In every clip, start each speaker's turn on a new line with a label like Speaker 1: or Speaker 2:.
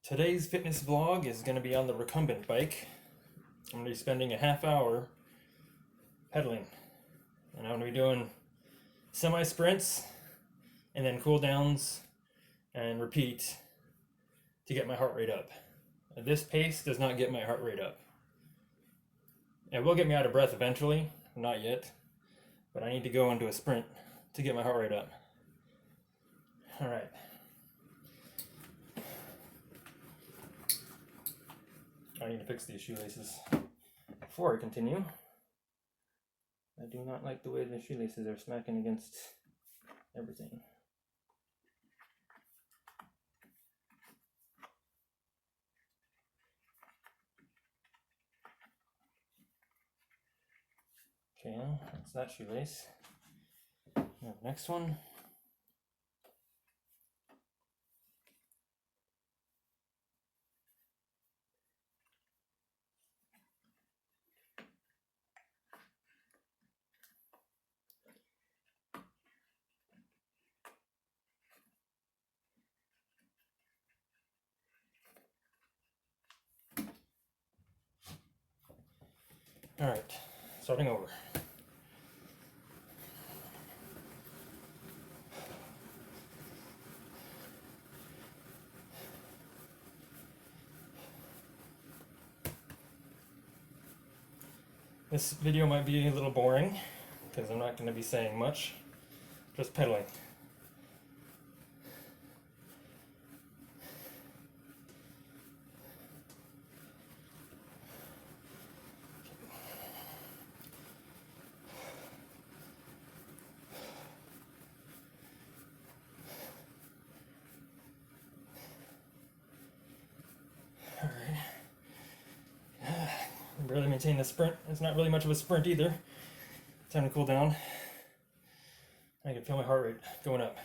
Speaker 1: Today's fitness vlog is going to be on the recumbent bike. I'm going to be spending a half hour pedaling, and I'm going to be doing semi-sprints and then cool downs and repeat to get my heart rate up. This pace does not get my heart rate up. It will get me out of breath eventually, not yet, but I need to go into a sprint to get my heart rate up. All right. I need to fix these shoelaces. Before I continue, I do not like the way the shoelaces are smacking against everything. Okay, that's that shoelace. Now the next one. All right, starting over. This video might be a little boring because I'm not going to be saying much, just pedaling. Barely maintain the sprint. It's not really much of a sprint either. Time to cool down. I can feel my heart rate going up.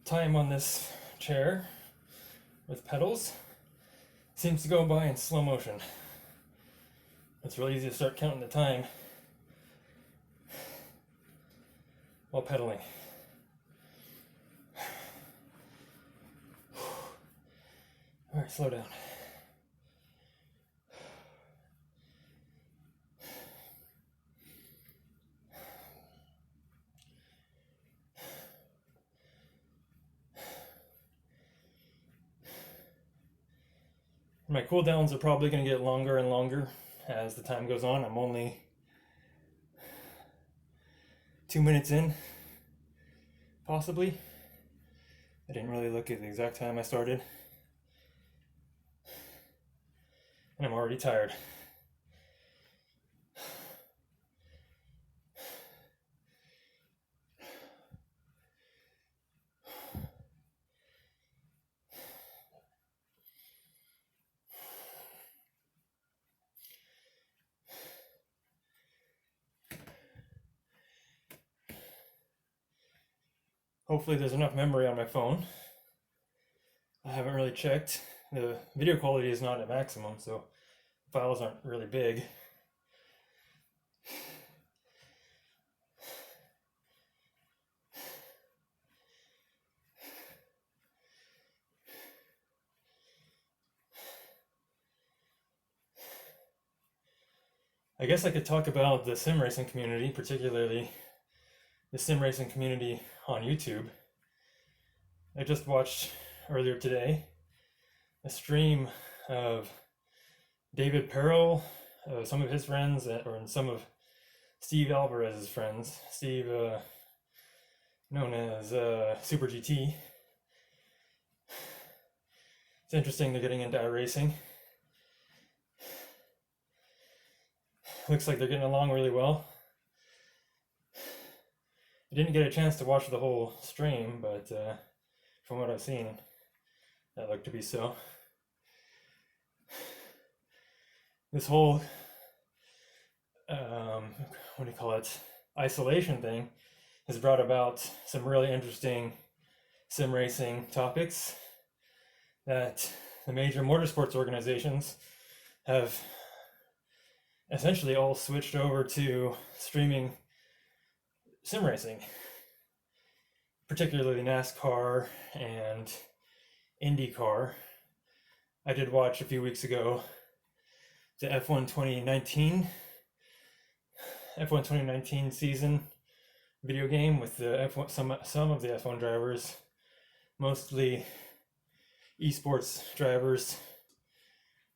Speaker 1: Time on this chair with pedals seems to go by in slow motion. It's really easy to start counting the time while pedaling. All right, slow down. My cool downs are probably going to get longer and longer as the time goes on. I'm only 2 minutes in, possibly. I didn't really look at the exact time I started. And I'm already tired. Hopefully there's enough memory on my phone. I haven't really checked. The video quality is not at maximum, so files aren't really big. I guess I could talk about the sim racing community, particularly the sim racing community on YouTube. I just watched earlier today a stream of David Peddle, some of his friends, or some of Steve Alvarez's friends. Steve, known as Super GT. It's interesting they're getting into iRacing. Looks like they're getting along really well. I didn't get a chance to watch the whole stream, but from what I've seen, that looked to be so. This whole, what do you call it, isolation thing has brought about some really interesting sim racing topics that the major motorsports organizations have essentially all switched over to streaming sim racing, particularly NASCAR and IndyCar. I did watch a few weeks ago the F1 2019 season video game with the F1, some of the F1 drivers, mostly esports drivers,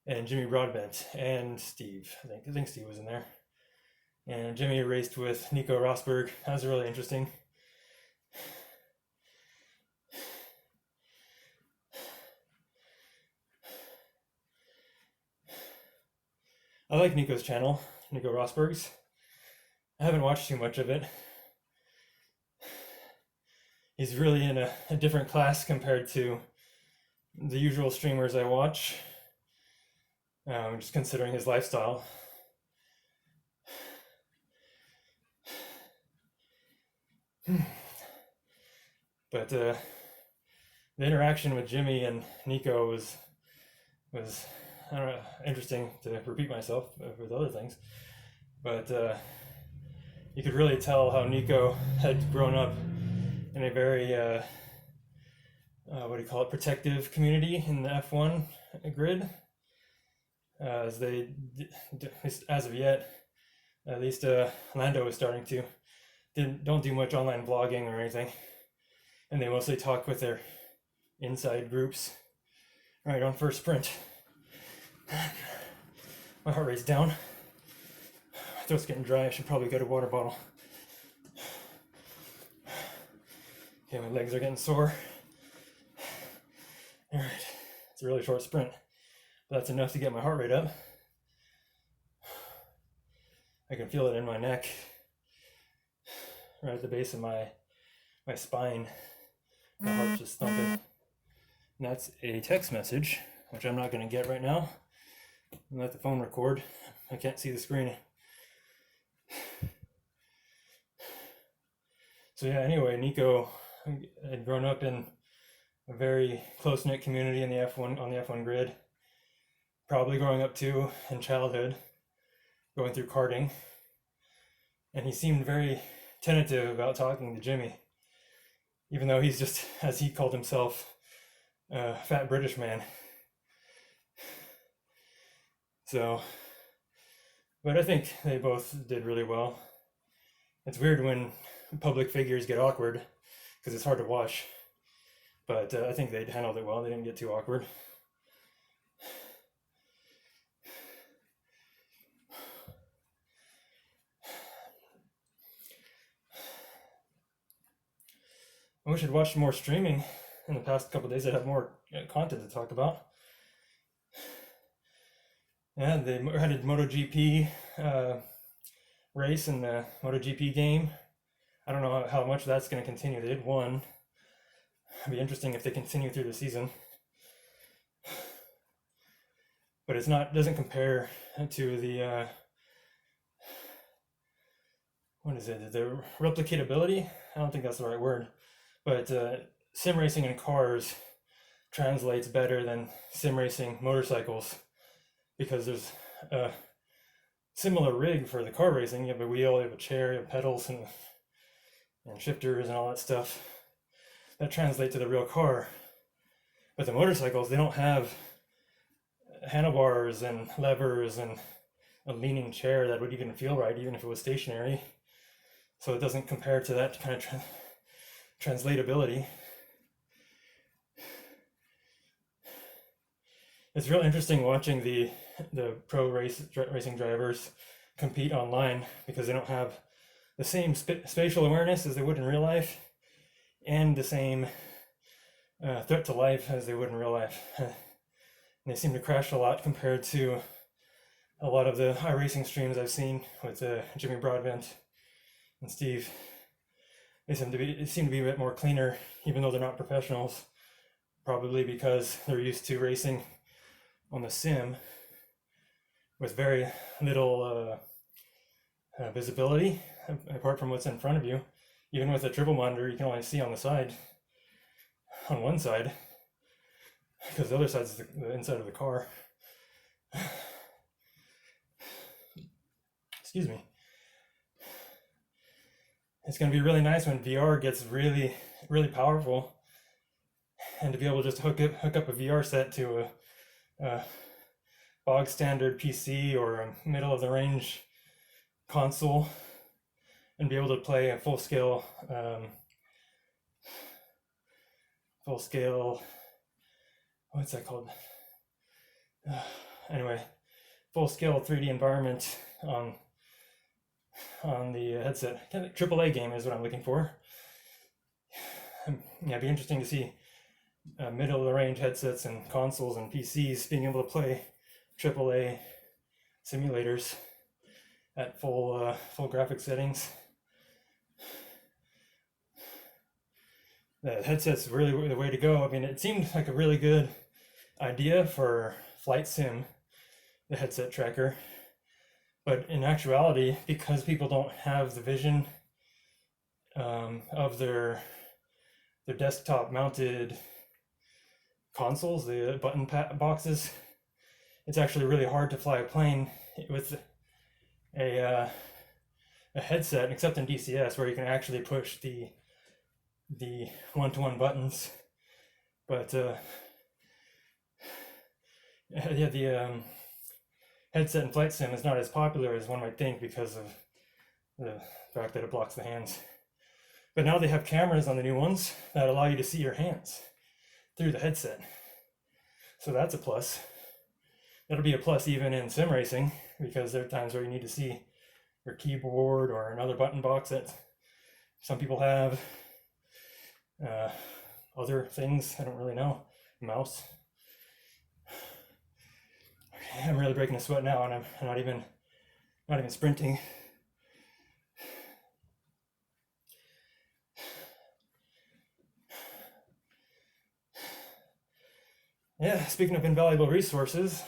Speaker 1: and Jimmy Broadbent and Steve. I think Steve was in there. And Jimmy raced with Nico Rosberg. That was really interesting. I like Nico's channel, Nico Rosberg's. I haven't watched too much of it. He's really in a different class compared to the usual streamers I watch, just considering his lifestyle. But the interaction with Jimmy and Nico was I don't know, interesting, to repeat myself with other things. But you could really tell how Nico had grown up in a very protective community in the F1 grid. As of yet, at least Lando is starting to don't do much online vlogging or anything, and they mostly talk with their inside groups. All right, on first sprint. My heart rate's down. My throat's getting dry. I should probably get a water bottle. Okay, my legs are getting sore. All right, it's a really short sprint, but that's enough to get my heart rate up. I can feel it in my neck, right at the base of my spine. My heart's just thumping. And that's a text message, which I'm not going to get right now. And let the phone record. I can't see the screen. So yeah, anyway, Nico had grown up in a very close-knit community in the F1 grid, probably growing up too in childhood, going through karting, and he seemed very tentative about talking to Jimmy, even though he's just, as he called himself, a fat British man. So, but I think they both did really well. It's weird when public figures get awkward, because it's hard to watch. But I think they handled it well. They didn't get too awkward. I wish I'd watched more streaming in the past couple of days. I'd have more content to talk about. Yeah, they had a MotoGP race in the MotoGP game. I don't know how much that's going to continue. They did one. It'd be interesting if they continue through the season. But doesn't compare to the the replicatability? I don't think that's the right word. But sim racing in cars translates better than sim racing motorcycles, because there's a similar rig for the car racing. You have a wheel, you have a chair, you have pedals and shifters and all that stuff that translate to the real car. But the motorcycles, they don't have handlebars and levers and a leaning chair that would even feel right, even if it was stationary. So it doesn't compare to that kind of translatability. It's real interesting watching the pro racing drivers compete online, because they don't have the same spatial awareness as they would in real life, and the same threat to life as they would in real life. And they seem to crash a lot compared to a lot of the iRacing streams I've seen with Jimmy Broadbent and Steve. They seem to be a bit more cleaner, even though they're not professionals, probably because they're used to racing on the sim with very little visibility apart from what's in front of you. Even with a triple monitor, you can only see on one side, because the other side is the inside of the car. excuse me. It's going to be really nice when VR gets really, really powerful, and to be able to just hook up a VR set to a bog standard PC or a middle of the range console, and be able to play a full scale, what's that called? Anyway, full scale 3D environment on the headset. Kind of AAA game is what I'm looking for. Yeah, it'd be interesting to see middle of the range headsets and consoles and PCs being able to play AAA simulators at full graphic settings. The headset's really the way to go. I mean, it seemed like a really good idea for flight sim, the headset tracker, but in actuality, because people don't have the vision of their desktop mounted consoles, the button boxes, it's actually really hard to fly a plane with a headset, except in DCS, where you can actually push the one-to-one buttons. But yeah, the headset in flight sim is not as popular as one might think because of the fact that it blocks the hands. But now they have cameras on the new ones that allow you to see your hands through the headset. So that's a plus. That'll be a plus even in sim racing, because there are times where you need to see your keyboard or another button box that some people have. Other things, I don't really know. Mouse. Okay, I'm really breaking a sweat now, and I'm not even sprinting. Yeah, speaking of invaluable resources,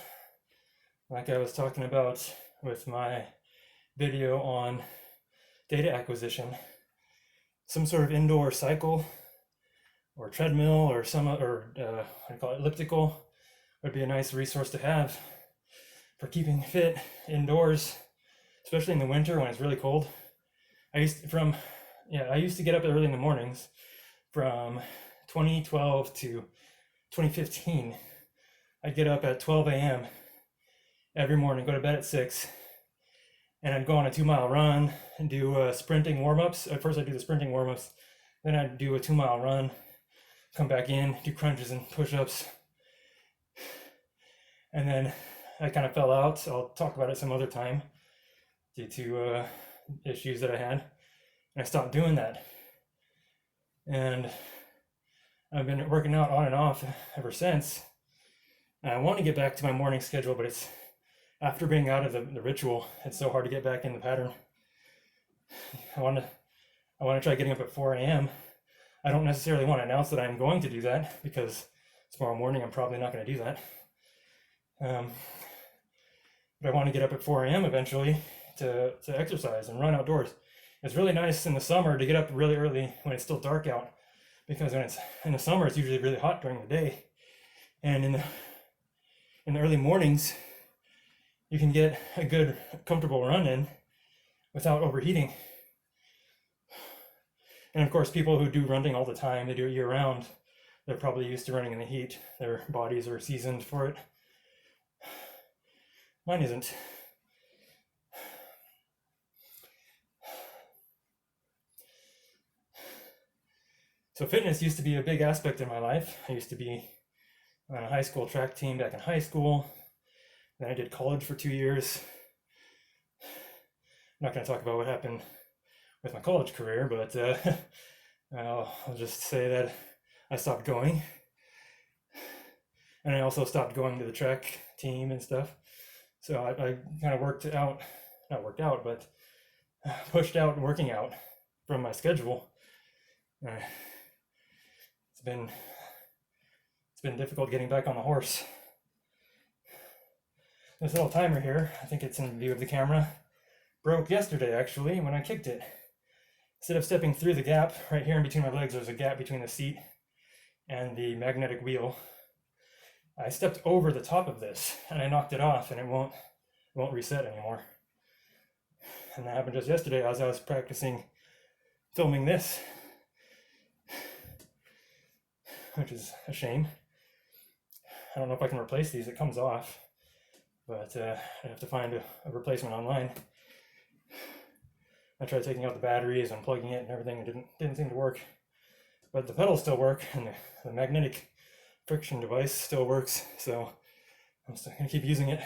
Speaker 1: like I was talking about with my video on data acquisition, some sort of indoor cycle or treadmill or elliptical would be a nice resource to have for keeping fit indoors, especially in the winter when it's really cold. I used to get up early in the mornings from 2012 to 2015. I'd get up at 12 a.m. every morning, go to bed at 6, and I'd go on a 2-mile run and do sprinting warm-ups. At first I'd do the sprinting warm-ups, then I'd do a 2-mile run, come back in, do crunches and push-ups, and then I kind of fell out. So I'll talk about it some other time due to issues that I had, and I stopped doing that. And I've been working out on and off ever since. I want to get back to my morning schedule, but it's after being out of the ritual, it's so hard to get back in the pattern. I want to try getting up at 4 a.m. I don't necessarily want to announce that I'm going to do that, because tomorrow morning I'm probably not going to do that. But I want to get up at 4 a.m. eventually to exercise and run outdoors. It's really nice in the summer to get up really early when it's still dark out, because when it's in the summer, it's usually really hot during the day, and in the early mornings, you can get a good, comfortable run in without overheating. And of course, people who do running all the time, they do it year round, they're probably used to running in the heat. Their bodies are seasoned for it. Mine isn't. So fitness used to be a big aspect in my life. I used to be on a high school track team back in high school. Then I did college for 2 years. I'm not going to talk about what happened with my college career, but I'll just say that I stopped going. And I also stopped going to the track team and stuff. So I kind of pushed out working out from my schedule. It's been difficult getting back on the horse. This little timer here, I think it's in view of the camera, broke yesterday actually when I kicked it. Instead of stepping through the gap right here in between my legs, there's a gap between the seat and the magnetic wheel. I stepped over the top of this and I knocked it off, and it won't reset anymore. And that happened just yesterday as I was practicing filming this, which is a shame. I don't know if I can replace these. It comes off, but I have to find a replacement online. I tried taking out the batteries, unplugging it and everything. It didn't seem to work. But the pedals still work, and the magnetic friction device still works, so I'm still going to keep using it.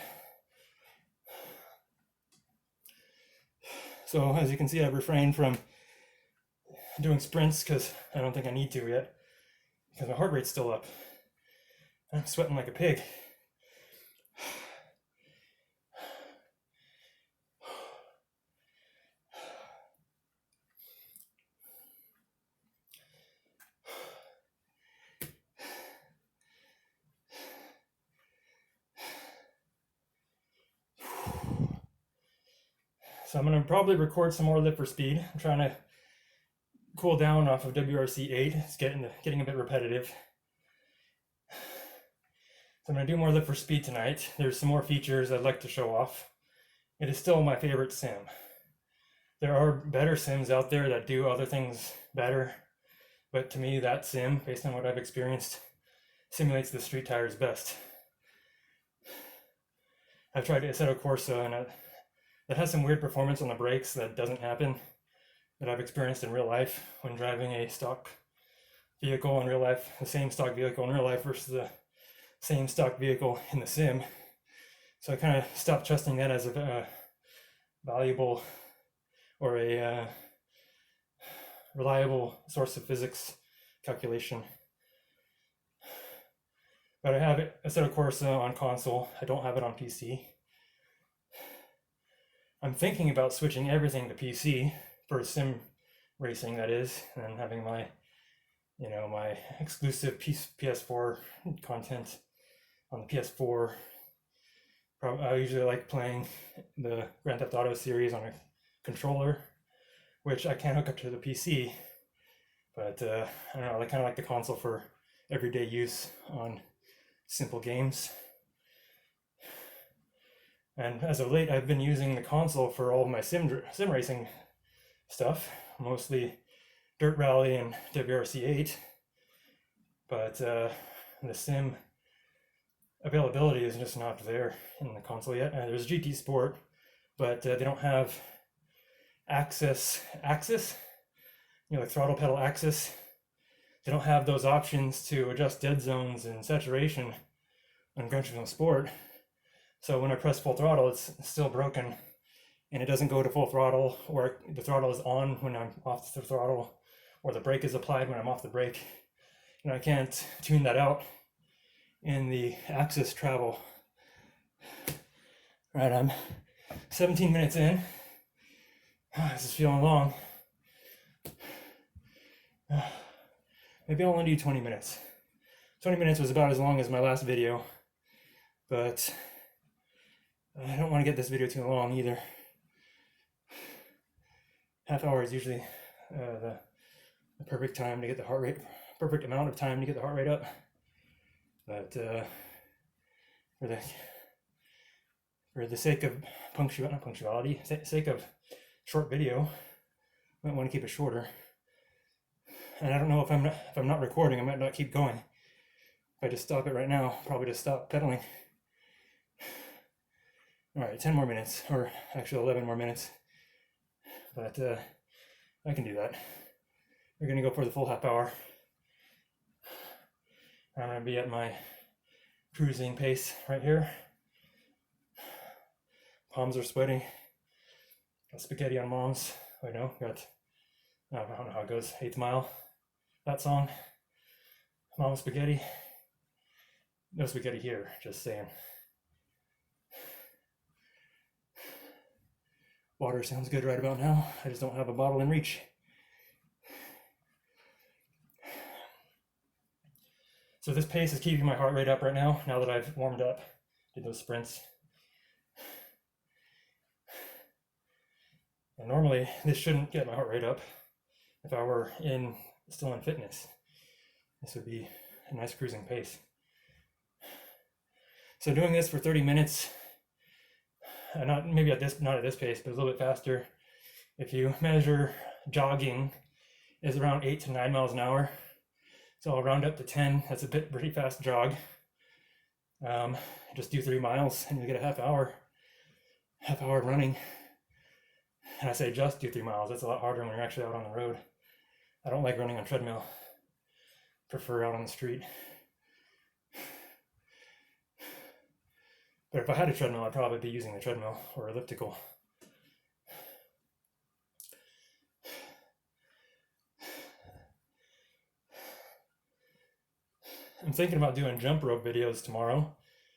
Speaker 1: So as you can see, I've refrained from doing sprints because I don't think I need to yet, because my heart rate's still up. I'm sweating like a pig. So I'm going to probably record some more lift for speed. I'm trying to cool down off of WRC 8. It's getting a bit repetitive. So I'm going to do more lift for speed tonight. There's some more features I'd like to show off. It is still my favorite sim. There are better sims out there that do other things better, but to me that sim, based on what I've experienced, simulates the street tires best. I've tried Assetto Corsa, and it has some weird performance on the brakes that doesn't happen, that I've experienced in real life when driving a stock vehicle in real life, the same stock vehicle in real life versus the same stock vehicle in the sim. So I kind of stopped trusting that as a valuable or a reliable source of physics calculation. But I have it Assetto Corsa on console. I don't have it on PC. I'm thinking about switching everything to PC for sim racing, that is, and having my, my exclusive PS4 content on the PS4. I usually like playing the Grand Theft Auto series on a controller, which I can't hook up to the PC, but I don't know, I kind of like the console for everyday use on simple games. And as of late, I've been using the console for all of my sim racing stuff, mostly Dirt Rally and WRC 8, but the sim availability is just not there in the console yet. There's GT Sport, but they don't have axis, like throttle pedal axis. They don't have those options to adjust dead zones and saturation on Gran Turismo Sport. So when I press full throttle, it's still broken, and it doesn't go to full throttle, or the throttle is on when I'm off the throttle, or the brake is applied when I'm off the brake. And I can't tune that out in the axis travel. Right, I'm 17 minutes in. This is feeling long. Maybe I'll only do 20 minutes. 20 minutes was about as long as my last video, but I don't want to get this video too long either. Half hour is usually the perfect time to get the heart rate, perfect amount of time to get the heart rate up. But for the sake of sake of short video, I might want to keep it shorter. And I don't know if I'm not recording, I might not keep going. If I just stop it right now, I'll probably just stop pedaling. All right, 10 more minutes, or actually 11 more minutes. But I can do that. We're gonna go for the full half hour. I'm gonna be at my cruising pace right here. Palms are sweaty. Got spaghetti on mom's. I don't know how it goes. 8th Mile, that song. Mom's spaghetti. No spaghetti here, just saying. Water sounds good right about now. I just don't have a bottle in reach. So this pace is keeping my heart rate up right now that I've warmed up, did those sprints. And normally this shouldn't get my heart rate up if I were still in fitness. This would be a nice cruising pace. So doing this for 30 minutes, not at this pace, but a little bit faster, if you measure jogging is around 8 to 9 miles an hour, so I'll round up to 10. That's a pretty fast jog. Just do 3 miles and you get a half hour running. And I say just do 3 miles. That's a lot harder when you're actually out on the road. I don't like running on treadmill. Prefer out on the street. But if I had a treadmill, I'd probably be using the treadmill or elliptical. I'm thinking about doing jump rope videos tomorrow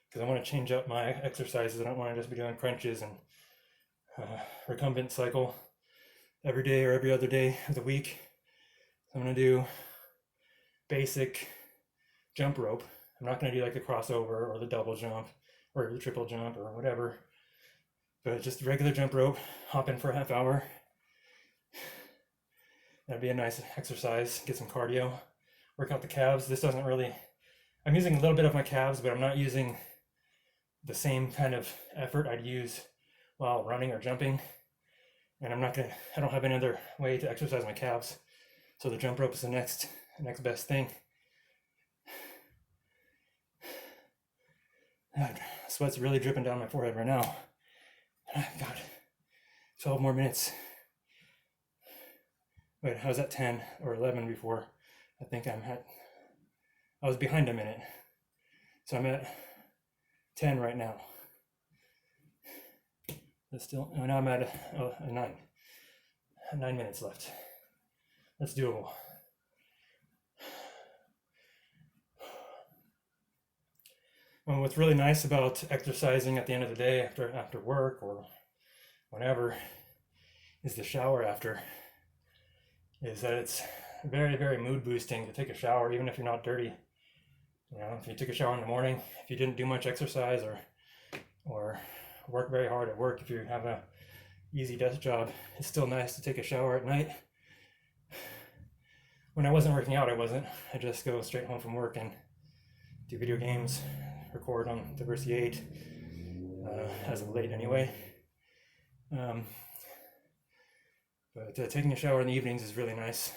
Speaker 1: because I want to change up my exercises. I don't want to just be doing crunches and recumbent cycle every day or every other day of the week. I'm going to do basic jump rope. I'm not going to do like the crossover or the double jump or the triple jump or whatever, but just regular jump rope, hop in for a half hour. That'd be a nice exercise, get some cardio, work out the calves. This doesn't really, I'm using a little bit of my calves, but I'm not using the same kind of effort I'd use while running or jumping. And I don't have any other way to exercise my calves. So the jump rope is the next best thing. God, sweat's really dripping down my forehead right now. I've got 12 more minutes. Wait, I was at 10 or 11 before. I think I was behind a minute. So I'm at 10 right now. Now I'm at 9. 9 minutes left. That's doable. Well, what's really nice about exercising at the end of the day after work or whenever is the shower after. Is that it's very, very mood boosting to take a shower, even if you're not dirty. You know, if you took a shower in the morning, if you didn't do much exercise or work very hard at work, if you have a easy desk job, it's still nice to take a shower at night. When I wasn't working out, I wasn't. I just go straight home from work and do video games, record on Diversity 8, as of late anyway. But taking a shower in the evenings is really nice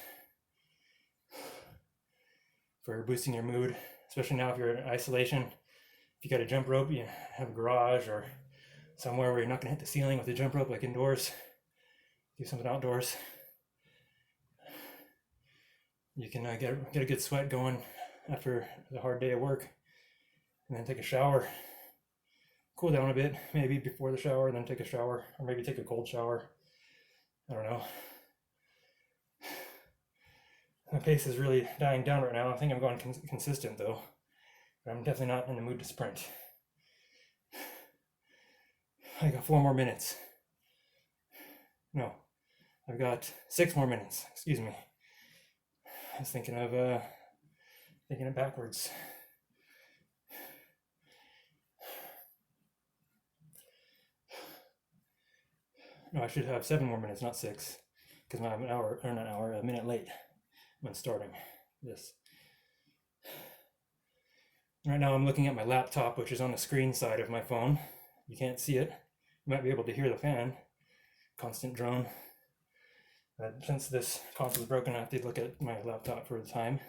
Speaker 1: for boosting your mood, especially now if you're in isolation. If you got a jump rope, you have a garage or somewhere where you're not going to hit the ceiling with the jump rope, like indoors. Do something outdoors. You can get a good sweat going after the hard day of work, and then take a shower. Cool down a bit, maybe before the shower, and then take a shower, or maybe take a cold shower. I don't know. My pace is really dying down right now. I think I'm going consistent though, but I'm definitely not in the mood to sprint. I got 4 more minutes. No, I've got 6 more minutes. Excuse me. I was thinking it backwards. No, I should have 7 more minutes, not 6, because I'm a minute late when starting this. Right now I'm looking at my laptop, which is on the screen side of my phone. You can't see it. You might be able to hear the fan, constant drone. But since this console is broken, I have to look at my laptop for the time.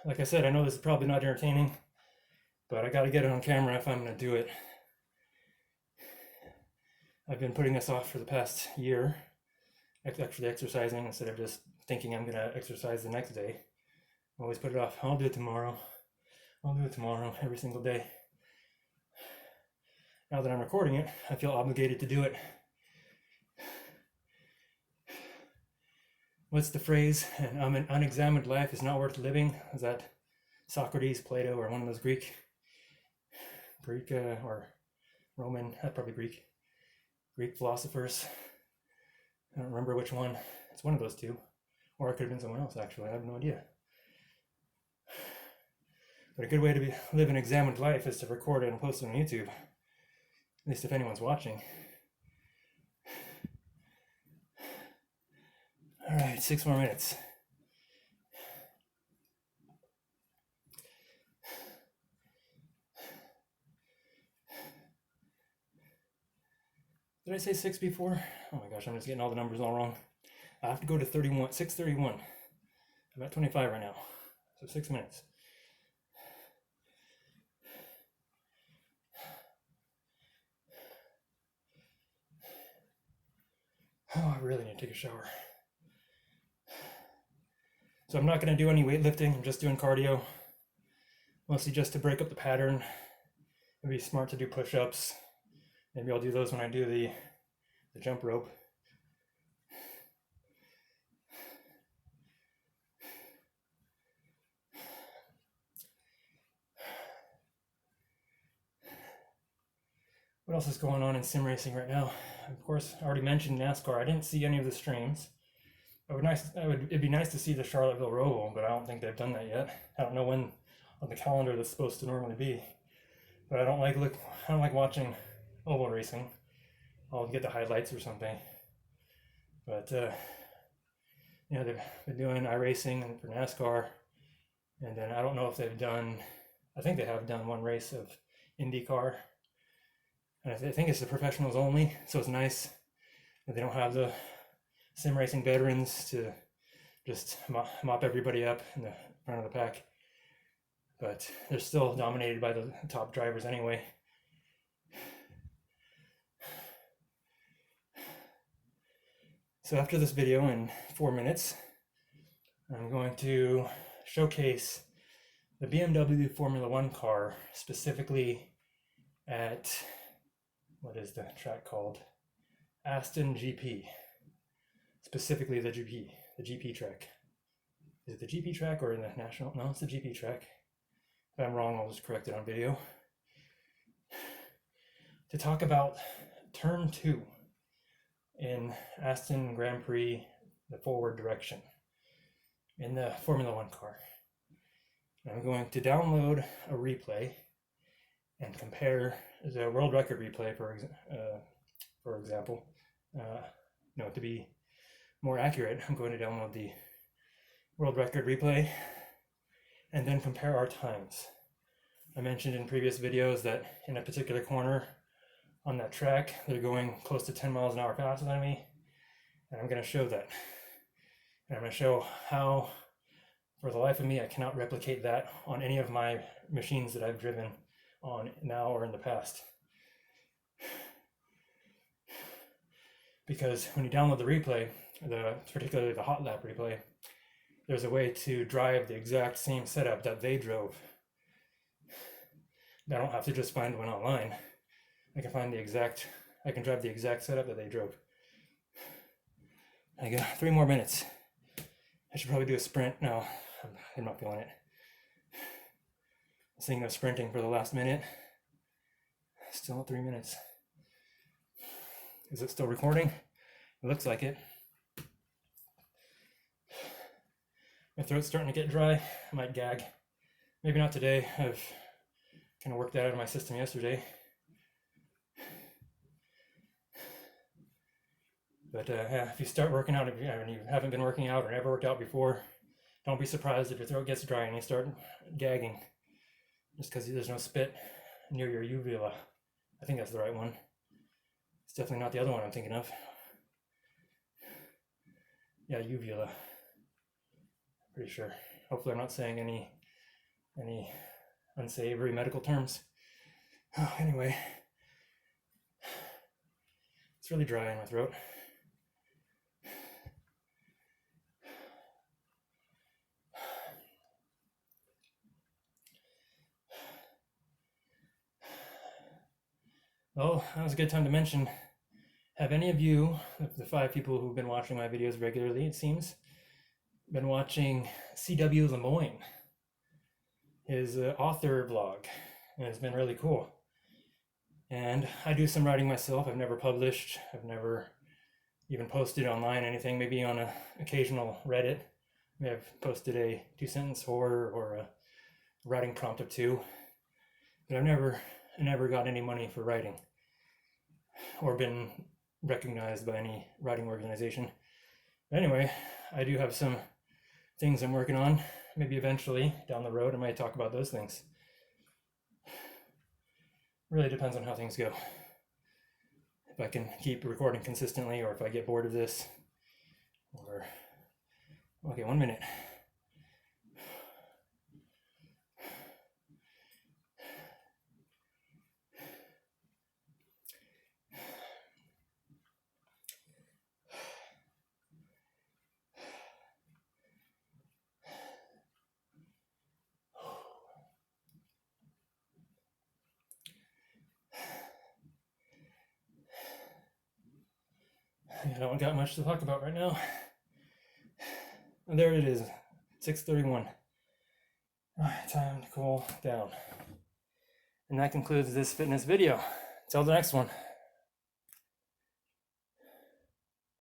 Speaker 1: Like I said, I know this is probably not entertaining, but I got to get it on camera if I'm going to do it. I've been putting this off for the past year, actually exercising instead of just thinking I'm going to exercise the next day. I always put it off. I'll do it tomorrow. I'll do it tomorrow, every single day. Now that I'm recording it, I feel obligated to do it. What's the phrase? An unexamined life is not worth living. Is that Socrates, Plato, or one of those Greek or Roman, probably Greek philosophers? I don't remember which one. It's one of those two. Or it could have been someone else, actually. I have no idea. But a good way to live an examined life is to record it and post it on YouTube. At least if anyone's watching. All right, 6 more minutes. Did I say 6 before? Oh my gosh, I'm just getting all the numbers all wrong. I have to go to 31, 6:31. I'm at 25 right now, so 6 minutes. Oh, I really need to take a shower. So I'm not going to do any weightlifting. I'm just doing cardio, mostly just to break up the pattern. It'd be smart to do push-ups. Maybe I'll do those when I do the jump rope. What else is going on in sim racing right now? Of course, I already mentioned NASCAR. I didn't see any of the streams. It'd be nice to see the Charlottesville Roval, but I don't think they've done that yet. I don't know when on the calendar that's supposed to normally be. But I don't like watching oval racing. I'll get the highlights or something. But they've been doing iRacing for NASCAR, and then I don't know if they've done. I think they have done one race of IndyCar. And I think it's the professionals only, so it's nice that they don't have the sim racing veterans to just mop everybody up in the front of the pack. But they're still dominated by the top drivers anyway. So after this video in 4 minutes, I'm going to showcase the BMW Formula One car, specifically at, what is the track called? Aston GP. Specifically the GP track. Is it the GP track or in the national? No, it's the GP track. If I'm wrong, I'll just correct it on video. To talk about turn 2 in Aston Grand Prix, the forward direction in the Formula One car. I'm going to download a replay and compare the world record replay, for example. To be more accurate, I'm going to download the world record replay and then compare our times. I mentioned in previous videos that in a particular corner on that track, they're going close to 10 miles an hour faster than me, and I'm going to show that. And I'm going to show how, for the life of me, I cannot replicate that on any of my machines that I've driven on now or in the past. Because when you download the replay, particularly the hot lap replay, there's a way to drive the exact same setup that they drove. I don't have to just find one online. I can drive the exact setup that they drove. I got 3 more minutes. I should probably do a sprint. No, I'm not feeling it. I was thinking of sprinting for the last minute. Still at 3 minutes. Is it still recording? It looks like it. My throat's starting to get dry. I might gag. Maybe not today. I've kind of worked that out of my system yesterday. But if you start working out, and you haven't been working out or never worked out before, don't be surprised if your throat gets dry and you start gagging. Just because there's no spit near your uvula. I think that's the right one. It's definitely not the other one I'm thinking of. Yeah, uvula. Pretty sure. Hopefully I'm not saying any unsavory medical terms. Oh, anyway. It's really dry in my throat. Well, that was a good time to mention. Have any of you, the 5 people who've been watching my videos regularly, it seems, been watching C.W. Lemoyne, his author vlog, and it's been really cool. And I do some writing myself. I've never published. I've never even posted online anything, maybe on an occasional Reddit. Maybe I've posted a 2-sentence horror or a writing prompt of 2. But I never got any money for writing or been recognized by any writing organization. Anyway, I do have some things I'm working on. Maybe eventually down the road I might talk about those things. Really depends on how things go. If I can keep recording consistently, or if I get bored of this, or okay, 1 minute. I don't got much to talk about right now. And there it is, 6:31. Time to cool down. And that concludes this fitness video. Till the next one.